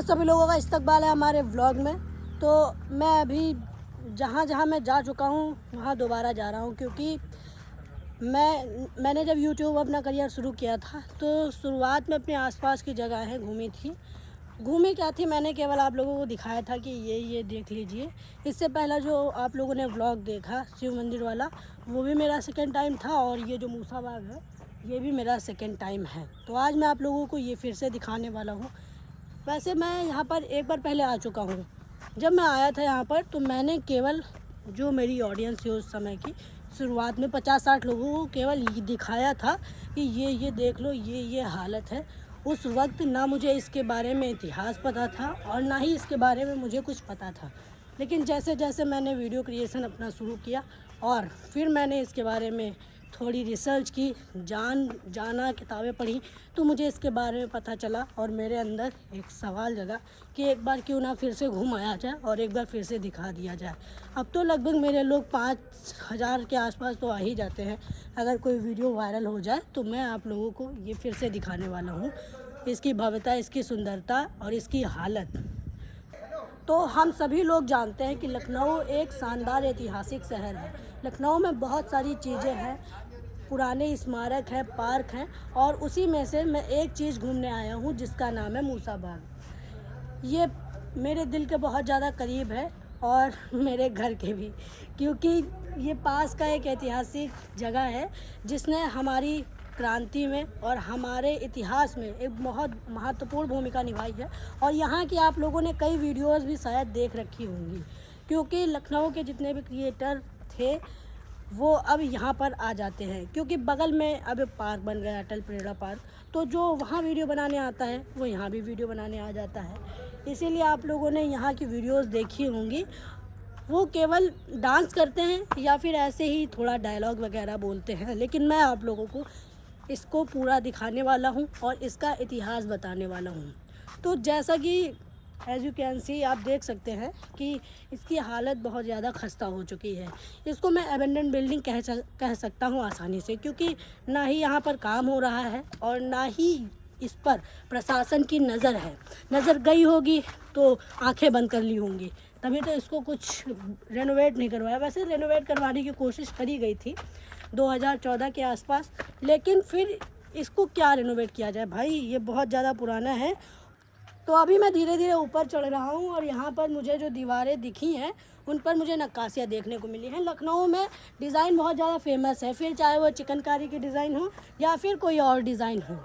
सभी लोगों का इस्तकबाल है हमारे व्लॉग में। तो मैं अभी जहाँ जहाँ मैं जा चुका हूँ वहाँ दोबारा जा रहा हूँ, क्योंकि मैंने जब यूट्यूब अपना करियर शुरू किया था तो शुरुआत में अपने आसपास की जगहें घूमी क्या थी, मैंने केवल आप लोगों को दिखाया था कि ये देख लीजिए। इससे पहला जो आप लोगों ने व्लॉग देखा शिव मंदिर वाला, वो भी मेरा सेकंड टाइम था, और ये जो मूसा बाग है ये भी मेरा सेकंड टाइम है। तो आज मैं आप लोगों को ये फिर से दिखाने वाला हूँ। वैसे मैं यहाँ पर एक बार पहले आ चुका हूँ। जब मैं आया था यहाँ पर तो मैंने केवल जो मेरी ऑडियंस थी उस समय की, शुरुआत में 50-60 लोगों को केवल ये दिखाया था कि ये देख लो, ये हालत है। उस वक्त ना मुझे इसके बारे में इतिहास पता था और ना ही इसके बारे में मुझे कुछ पता था। लेकिन जैसे जैसे मैंने वीडियो क्रिएशन अपना शुरू किया और फिर मैंने इसके बारे में थोड़ी रिसर्च की, जाना, किताबें पढ़ी, तो मुझे इसके बारे में पता चला और मेरे अंदर एक सवाल जगा कि एक बार क्यों ना फिर से घूम आया जाए और एक बार फिर से दिखा दिया जाए। अब तो लगभग मेरे लोग 5000 के आसपास तो आ ही जाते हैं। अगर कोई वीडियो वायरल हो जाए तो मैं आप लोगों को ये फिर से दिखाने वाला हूँ, इसकी भव्यता, इसकी सुंदरता और इसकी हालत। तो हम सभी लोग जानते हैं कि लखनऊ एक शानदार ऐतिहासिक शहर है। लखनऊ में बहुत सारी चीज़ें हैं, पुराने स्मारक हैं, पार्क हैं, और उसी में से मैं एक चीज़ घूमने आया हूँ जिसका नाम है मूसा बाग। ये मेरे दिल के बहुत ज़्यादा करीब है और मेरे घर के भी, क्योंकि ये पास का एक ऐतिहासिक जगह है जिसने हमारी क्रांति में और हमारे इतिहास में एक बहुत महत्वपूर्ण भूमिका निभाई है। और यहाँ की आप लोगों ने कई वीडियोस भी शायद देख रखी होंगी, क्योंकि लखनऊ के जितने भी क्रिएटर थे वो अब यहाँ पर आ जाते हैं, क्योंकि बगल में अब पार्क बन गया, अटल पेड़ा पार्क। तो जो वहाँ वीडियो बनाने आता है वो यहाँ भी वीडियो बनाने आ जाता है। इसीलिए आप लोगों ने यहाँ की वीडियोस देखी होंगी। वो केवल डांस करते हैं या फिर ऐसे ही थोड़ा डायलॉग वगैरह बोलते हैं, लेकिन मैं आप लोगों को इसको पूरा दिखाने वाला हूँ और इसका इतिहास बताने वाला हूँ। तो जैसा कि एज यू कैन सी, आप देख सकते हैं कि इसकी हालत बहुत ज़्यादा खस्ता हो चुकी है। इसको मैं एबेंडन बिल्डिंग कह सकता हूँ आसानी से, क्योंकि ना ही यहाँ पर काम हो रहा है और ना ही इस पर प्रशासन की नज़र है। नज़र गई होगी तो आंखें बंद कर ली होंगी, तभी तो इसको कुछ रेनोवेट नहीं करवाया। वैसे रेनोवेट करवाने की कोशिश करी गई थी 2014 के आसपास, लेकिन फिर इसको क्या रेनोवेट किया जाए भाई, ये बहुत ज़्यादा पुराना है। तो अभी मैं धीरे धीरे ऊपर चढ़ रहा हूँ और यहाँ पर मुझे जो दीवारें दिखी हैं उन पर मुझे नक्काशियाँ देखने को मिली हैं। लखनऊ में डिज़ाइन बहुत ज़्यादा फेमस है, फिर चाहे वो चिकनकारी की डिज़ाइन हो या फिर कोई और डिज़ाइन हो।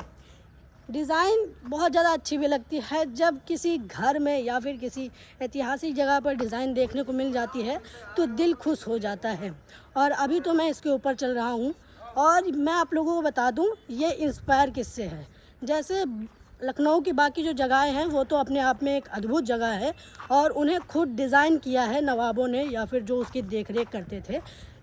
डिज़ाइन बहुत ज़्यादा अच्छी भी लगती है जब किसी घर में या फिर किसी ऐतिहासिक जगह पर डिज़ाइन देखने को मिल जाती है तो दिल खुश हो जाता है। और अभी तो मैं इसके ऊपर चल रहा हूँ और मैं आप लोगों को बता दूँ ये इंस्पायर किससे है। जैसे लखनऊ की बाकी जो जगहें हैं वो तो अपने आप में एक अद्भुत जगह है और उन्हें खुद डिज़ाइन किया है नवाबों ने या फिर जो उसकी देखरेख करते थे,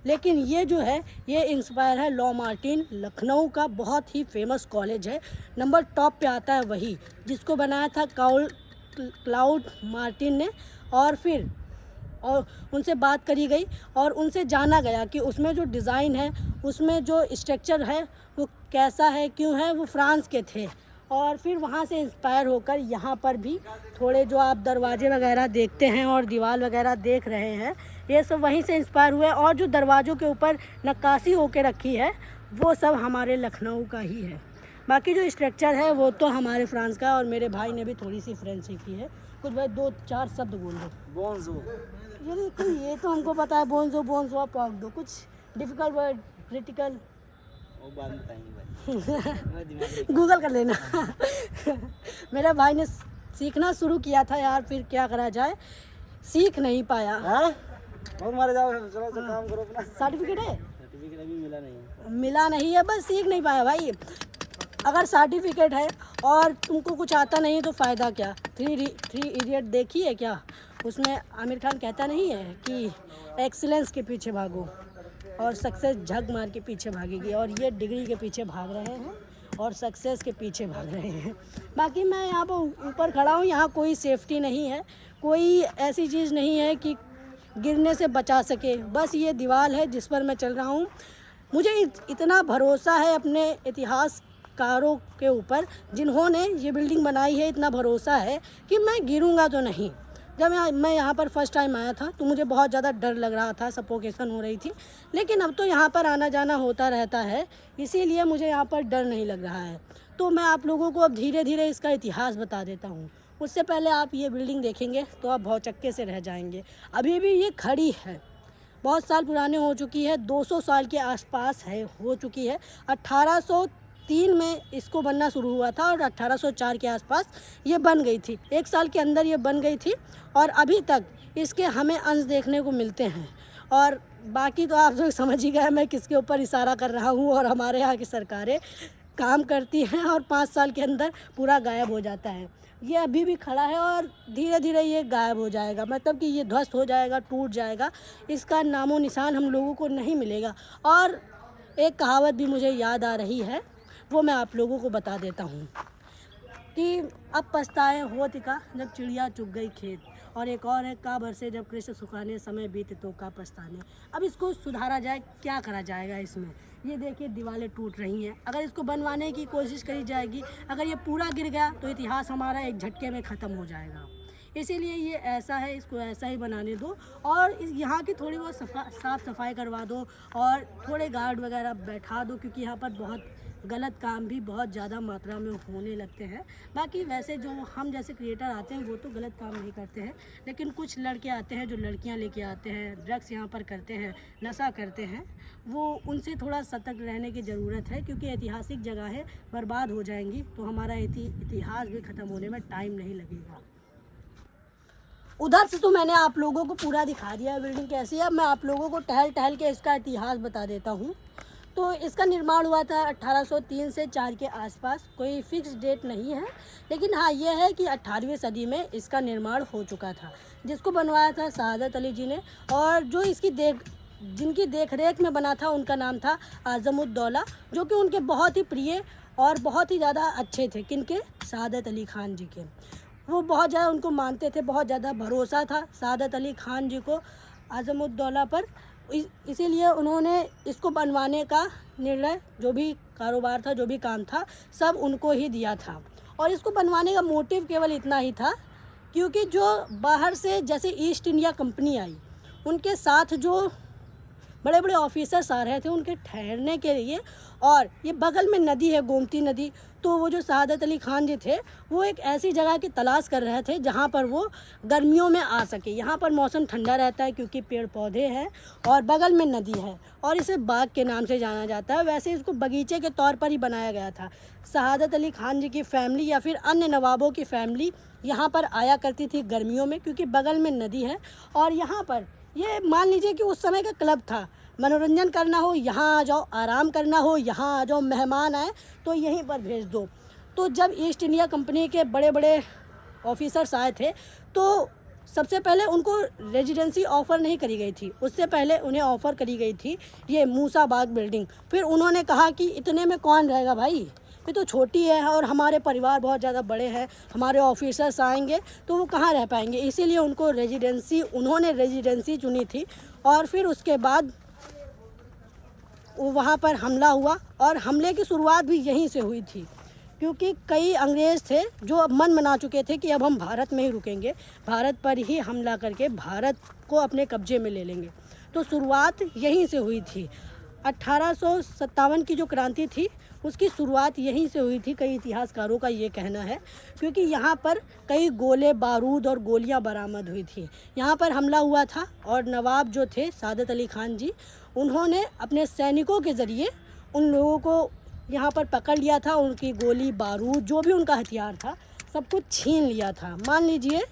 लेकिन ये जो है ये इंस्पायर है लॉ मार्टिन। लखनऊ का बहुत ही फेमस कॉलेज है, नंबर टॉप पे आता है वही, जिसको बनाया था क्लाउड मार्टिन ने। और उनसे बात करी गई और उनसे जाना गया कि उसमें जो डिज़ाइन है, उसमें जो स्ट्रक्चर है वो कैसा है, क्यों है, वो फ्रांस के थे। और फिर वहाँ से इंस्पायर होकर यहाँ पर भी थोड़े जो आप दरवाजे वगैरह देखते हैं और दीवार वगैरह देख रहे हैं, ये सब वहीं से इंस्पायर हुए। और जो दरवाज़ों के ऊपर नक्काशी होके रखी है वो सब हमारे लखनऊ का ही है। बाकी जो स्ट्रक्चर है वो तो हमारे फ्रांस का, और मेरे भाई ने भी थोड़ी सी फ्रेंच सीखी है। कुछ भाई 2-4 शब्द बोल दो। बोंजो। ये तो हमको पता है, बोंजो पॉक दो, कुछ डिफ़िकल्ट वर्ड, क्रिटिकल वो बाद में बताएंगे भाई। गूगल कर लेना। मेरे भाई ने सीखना शुरू किया था यार, फिर क्या करा जाए, सीख नहीं पाया। बहुत मारे जाओ, चलो काम करो अपना। सर्टिफिकेट है? सर्टिफिकेट अभी मिला नहीं है, बस सीख नहीं पाया भाई। अगर सर्टिफिकेट है और तुमको कुछ आता नहीं तो फ़ायदा क्या। थ्री इडियट देखी है क्या? उसमें आमिर खान कहता नहीं है कि एक्सीलेंस के पीछे भागो और सक्सेस झक मार के पीछे भागेगी, और ये डिग्री के पीछे भाग रहे हैं और सक्सेस के पीछे भाग रहे हैं। बाकी मैं यहाँ पर ऊपर खड़ा हूँ, यहाँ कोई सेफ्टी नहीं है, कोई ऐसी चीज़ नहीं है कि गिरने से बचा सके। बस ये दीवार है जिस पर मैं चल रहा हूँ। मुझे इतना भरोसा है अपने इतिहास कारों के ऊपर जिन्होंने ये बिल्डिंग बनाई है, इतना भरोसा है कि मैं गिरूंगा तो नहीं। जब मैं यहाँ पर फर्स्ट टाइम आया था तो मुझे बहुत ज़्यादा डर लग रहा था, सफोकेशन हो रही थी, लेकिन अब तो यहाँ पर आना जाना होता रहता है, इसीलिए मुझे यहाँ पर डर नहीं लग रहा है। तो मैं आप लोगों को अब धीरे धीरे इसका इतिहास बता देता हूँ। उससे पहले आप ये बिल्डिंग देखेंगे तो आप भौचक्के से रह जाएंगे। अभी भी ये खड़ी है, बहुत साल पुराने हो चुकी है, 200 साल के आसपास है, हो चुकी है। 1803 में इसको बनना शुरू हुआ था और 1804 के आसपास ये बन गई थी। 1 साल के अंदर ये बन गई थी और अभी तक इसके हमें अंश देखने को मिलते हैं। और बाकी तो आप लोग समझ ही गए मैं किसके ऊपर इशारा कर रहा हूँ। और हमारे यहाँ की सरकारें काम करती हैं और 5 साल के अंदर पूरा गायब हो जाता है। ये अभी भी खड़ा है और धीरे धीरे ये गायब हो जाएगा, मतलब कि ये ध्वस्त हो जाएगा, टूट जाएगा, इसका नामो निशान हम लोगों को नहीं मिलेगा। और एक कहावत भी मुझे याद आ रही है, वो मैं आप लोगों को बता देता हूँ कि अब पछताए होत का जब चिड़िया चुग गई खेत। और एक और है, का बरसे जब कृष्ण सुखाने समय बीते तो का पछताने। अब इसको सुधारा जाए, क्या करा जाएगा इसमें? ये देखिए दीवारें टूट रही हैं, अगर इसको बनवाने की कोशिश करी जाएगी, अगर ये पूरा गिर गया तो इतिहास हमारा एक झटके में ख़त्म हो जाएगा। इसीलिए ये ऐसा है, इसको ऐसा ही बनाने दो और यहाँ की थोड़ी बहुत साफ़ सफाई करवा दो और थोड़े गार्ड वगैरह बैठा दो, क्योंकि यहाँ पर बहुत गलत काम भी बहुत ज़्यादा मात्रा में होने लगते हैं। बाकी वैसे जो हम जैसे क्रिएटर आते हैं वो तो गलत काम नहीं करते हैं, लेकिन कुछ लड़के आते हैं जो लड़कियां लेके आते हैं, ड्रग्स यहाँ पर करते हैं, नशा करते हैं, वो उनसे थोड़ा सतर्क रहने की ज़रूरत है, क्योंकि ऐतिहासिक जगह है, बर्बाद हो जाएंगी तो हमारा इतिहास भी ख़त्म होने में टाइम नहीं लगेगा। उधर से तो मैंने आप लोगों को पूरा दिखा दिया है बिल्डिंग कैसी है। अब मैं आप लोगों को टहल टहल के इसका इतिहास बता देता हूँ। तो इसका निर्माण हुआ था 1803 से 4 के आसपास, कोई फिक्स डेट नहीं है, लेकिन हाँ ये है कि 18वीं सदी में इसका निर्माण हो चुका था, जिसको बनवाया था शहादत अली जी ने। और जो इसकी जिनकी देखरेख में बना था उनका नाम था आज़मुद्दौला, जो कि उनके बहुत ही प्रिय और बहुत ही ज़्यादा अच्छे थे। किनके? शहादत अली खान जी के। वो बहुत ज़्यादा उनको मानते थे, बहुत ज़्यादा भरोसा था शहादत अली खान जी को आज़मुद्दौला पर। इसीलिए उन्होंने इसको बनवाने का निर्णय, जो भी कारोबार था, जो भी काम था, सब उनको ही दिया था। और इसको बनवाने का मोटिव केवल इतना ही था क्योंकि जो बाहर से जैसे ईस्ट इंडिया कंपनी आई, उनके साथ जो बड़े बड़े ऑफिसर्स आ रहे थे उनके ठहरने के लिए, और ये बगल में नदी है गोमती नदी, तो वो जो शहादत अली खान जी थे वो एक ऐसी जगह की तलाश कर रहे थे जहाँ पर वो गर्मियों में आ सके। यहाँ पर मौसम ठंडा रहता है क्योंकि पेड़ पौधे हैं और बगल में नदी है, और इसे बाग के नाम से जाना जाता है। वैसे इसको बगीचे के तौर पर ही बनाया गया था। शहादत अली खान जी की फैमिली या फिर अन्य नवाबों की फैमिली यहाँ पर आया करती थी गर्मियों में, क्योंकि बगल में नदी है। और यहाँ पर ये मान लीजिए कि उस समय का क्लब था, मनोरंजन करना हो यहाँ आ जाओ, आराम करना हो यहाँ आ जाओ, मेहमान आए तो यहीं पर भेज दो। तो जब ईस्ट इंडिया कंपनी के बड़े बड़े ऑफिसर्स आए थे तो सबसे पहले उनको रेजिडेंसी ऑफ़र नहीं करी गई थी, उससे पहले उन्हें ऑफ़र करी गई थी ये मूसा बाग बिल्डिंग। फिर उन्होंने कहा कि इतने में कौन रहेगा भाई, ये तो छोटी है और हमारे परिवार बहुत ज़्यादा बड़े हैं, हमारे ऑफिसर्स आएंगे तो वो कहाँ रह पाएंगे। इसीलिए उन्होंने रेजिडेंसी चुनी थी। और फिर उसके बाद वहाँ पर हमला हुआ, और हमले की शुरुआत भी यहीं से हुई थी, क्योंकि कई अंग्रेज़ थे जो अब मन बना चुके थे कि अब हम भारत में ही रुकेंगे, भारत पर ही हमला करके भारत को अपने कब्जे में ले लेंगे। तो शुरुआत यहीं से हुई थी। 1857 की जो क्रांति थी उसकी शुरुआत यहीं से हुई थी, कई इतिहासकारों का ये कहना है, क्योंकि यहाँ पर कई गोले बारूद और गोलियाँ बरामद हुई थी। यहाँ पर हमला हुआ था और नवाब जो थे शहादत अली खान जी, उन्होंने अपने सैनिकों के ज़रिए उन लोगों को यहाँ पर पकड़ लिया था। उनकी गोली बारूद जो भी उनका हथियार था सब कुछ छीन लिया था, मान लीजिए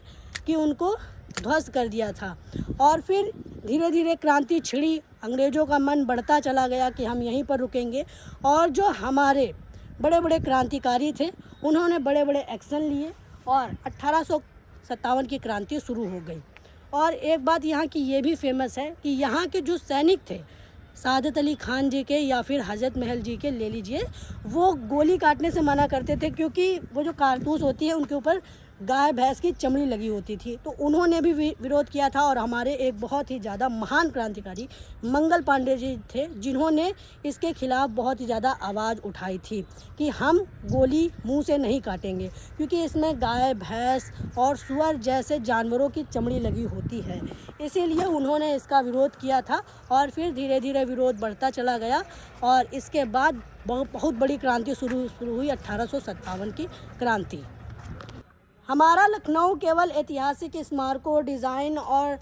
कि उनको ध्वस्त कर दिया था। और फिर धीरे धीरे क्रांति छिड़ी, अंग्रेज़ों का मन बढ़ता चला गया कि हम यहीं पर रुकेंगे। और जो हमारे बड़े बड़े क्रांतिकारी थे उन्होंने बड़े बड़े एक्शन लिए और 1857 की क्रांति शुरू हो गई। और एक बात यहाँ की ये भी फेमस है कि यहाँ के जो सैनिक थे शहादत अली खान जी के या फिर हज़रत महल जी के ले लीजिए, वो गोली काटने से मना करते थे, क्योंकि वो जो कारतूस होती है उनके ऊपर गाय भैंस की चमड़ी लगी होती थी। तो उन्होंने भी विरोध किया था और हमारे एक बहुत ही ज़्यादा महान क्रांतिकारी मंगल पांडे जी थे, जिन्होंने इसके खिलाफ़ बहुत ही ज़्यादा आवाज़ उठाई थी कि हम गोली मुंह से नहीं काटेंगे, क्योंकि इसमें गाय भैंस और सुअर जैसे जानवरों की चमड़ी लगी होती है। इसीलिए उन्होंने इसका विरोध किया था और फिर धीरे धीरे विरोध बढ़ता चला गया और इसके बाद बहुत बड़ी क्रांति शुरू हुई 1857 की क्रांति। हमारा लखनऊ केवल ऐतिहासिक स्मारकों, डिज़ाइन और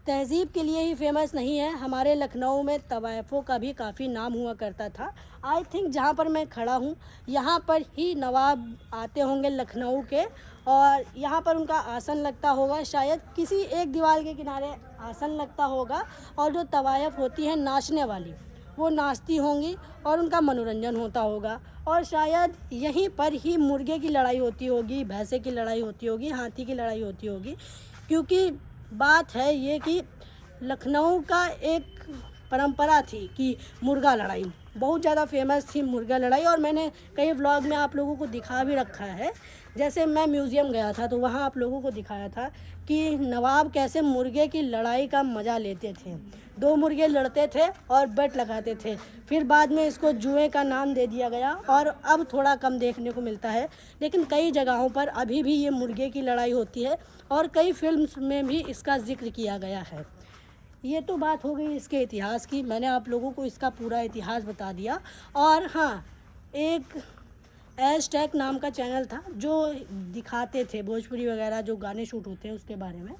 तहज़ीब के लिए ही फेमस नहीं है। हमारे लखनऊ में तवायफ़ों का भी काफ़ी नाम हुआ करता था। आई थिंक जहाँ पर मैं खड़ा हूँ यहाँ पर ही नवाब आते होंगे लखनऊ के, और यहाँ पर उनका आसन लगता होगा, शायद किसी एक दीवार के किनारे आसन लगता होगा, और जो तवायफ़ होती हैं नाचने वाली, वो नाचती होंगी और उनका मनोरंजन होता होगा। और शायद यहीं पर ही मुर्गे की लड़ाई होती होगी, भैंसे की लड़ाई होती होगी, हाथी की लड़ाई होती होगी, क्योंकि बात है ये कि लखनऊ का एक परंपरा थी कि मुर्गा लड़ाई बहुत ज़्यादा फेमस थी, मुर्गा लड़ाई। और मैंने कई व्लॉग में आप लोगों को दिखा भी रखा है। जैसे मैं म्यूज़ियम गया था तो वहाँ आप लोगों को दिखाया था कि नवाब कैसे मुर्गे की लड़ाई का मज़ा लेते थे। 2 मुर्गे लड़ते थे और बेट लगाते थे, फिर बाद में इसको जुए का नाम दे दिया गया और अब थोड़ा कम देखने को मिलता है, लेकिन कई जगहों पर अभी भी ये मुर्गे की लड़ाई होती है और कई फिल्म्स में भी इसका जिक्र किया गया है। ये तो बात हो गई इसके इतिहास की, मैंने आप लोगों को इसका पूरा इतिहास बता दिया। और हाँ, एक #टैग नाम का चैनल था जो दिखाते थे भोजपुरी वगैरह जो गाने शूट होते हैं उसके बारे में,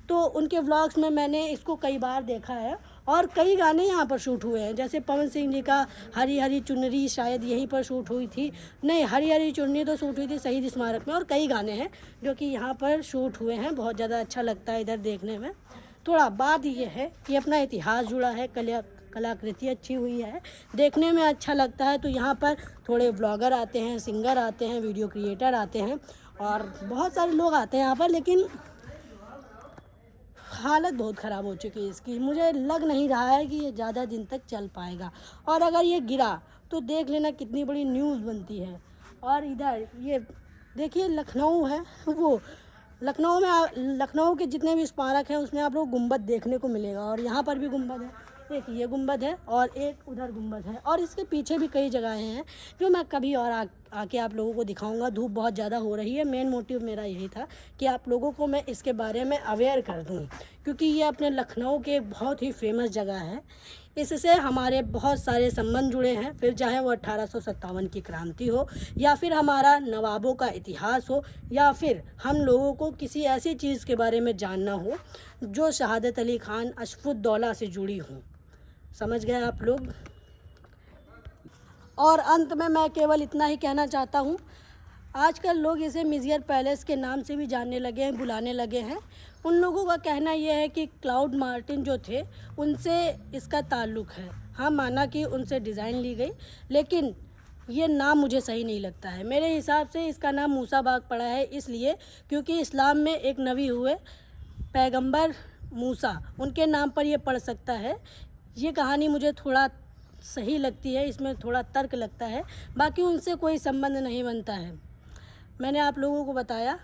तो उनके व्लॉग्स में मैंने इसको कई बार देखा है और कई गाने यहाँ पर शूट हुए हैं। जैसे पवन सिंह जी का हरी हरी चुनरी शायद यहीं पर शूट हुई थी, नहीं हरी हरी चुनरी तो शूट हुई थी शहीद स्मारक में, और कई गाने हैं जो कि यहाँ पर शूट हुए हैं। बहुत ज़्यादा अच्छा लगता है इधर देखने में। थोड़ा बात ये है कि अपना इतिहास जुड़ा है, कलाकृति अच्छी हुई है, देखने में अच्छा लगता है। तो यहाँ पर थोड़े व्लॉगर आते हैं, सिंगर आते हैं, वीडियो क्रिएटर आते हैं और बहुत सारे लोग आते हैं यहाँ पर, लेकिन हालत बहुत ख़राब हो चुकी है इसकी। मुझे लग नहीं रहा है कि ये ज़्यादा दिन तक चल पाएगा, और अगर ये गिरा तो देख लेना कितनी बड़ी न्यूज़ बनती है। और इधर ये देखिए लखनऊ है, वो लखनऊ में लखनऊ के जितने भी स्मारक हैं उसमें आप लोग गुंबद देखने को मिलेगा, और यहाँ पर भी गुंबद है, एक ये गुंबद है और एक उधर गुंबद है, और इसके पीछे भी कई जगहें हैं जो मैं कभी और आके आप लोगों को दिखाऊंगा। धूप बहुत ज़्यादा हो रही है, मेन मोटिव मेरा यही था कि आप लोगों को मैं इसके बारे में अवेयर कर दूं, क्योंकि ये अपने लखनऊ के एक बहुत ही फेमस जगह है। इससे हमारे बहुत सारे संबंध जुड़े हैं, फिर चाहे वो 1857 की क्रांति हो, या फिर हमारा नवाबों का इतिहास हो, या फिर हम लोगों को किसी ऐसी चीज़ के बारे में जानना हो जो शहादत अली खान अशफुद्दौला से जुड़ी हो। समझ गए आप लोग। और अंत में मैं केवल इतना ही कहना चाहता हूँ, आजकल लोग इसे मिज़ियर पैलेस के नाम से भी जानने लगे हैं, बुलाने लगे हैं। उन लोगों का कहना यह है कि क्लाउड मार्टिन जो थे उनसे इसका ताल्लुक़ है। हाँ, माना कि उनसे डिज़ाइन ली गई, लेकिन ये नाम मुझे सही नहीं लगता है। मेरे हिसाब से इसका नाम मूसा बाग पड़ा है, इसलिए क्योंकि इस्लाम में एक नबी हुए पैगंबर मूसा, उनके नाम पर ये पड़ सकता है। ये कहानी मुझे थोड़ा सही लगती है, इसमें थोड़ा तर्क लगता है, बाकी उनसे कोई संबंध नहीं बनता है। मैंने आप लोगों को बताया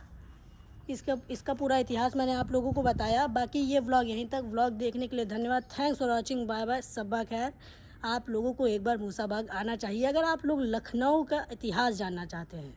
इसका पूरा इतिहास मैंने आप लोगों को बताया। बाकी ये व्लॉग यहीं तक। व्लॉग देखने के लिए धन्यवाद। Thanks for watching. Bye bye, सब्बा खैर। आप लोगों को एक बार मूसा बाग आना चाहिए अगर आप लोग लखनऊ का इतिहास जानना चाहते हैं।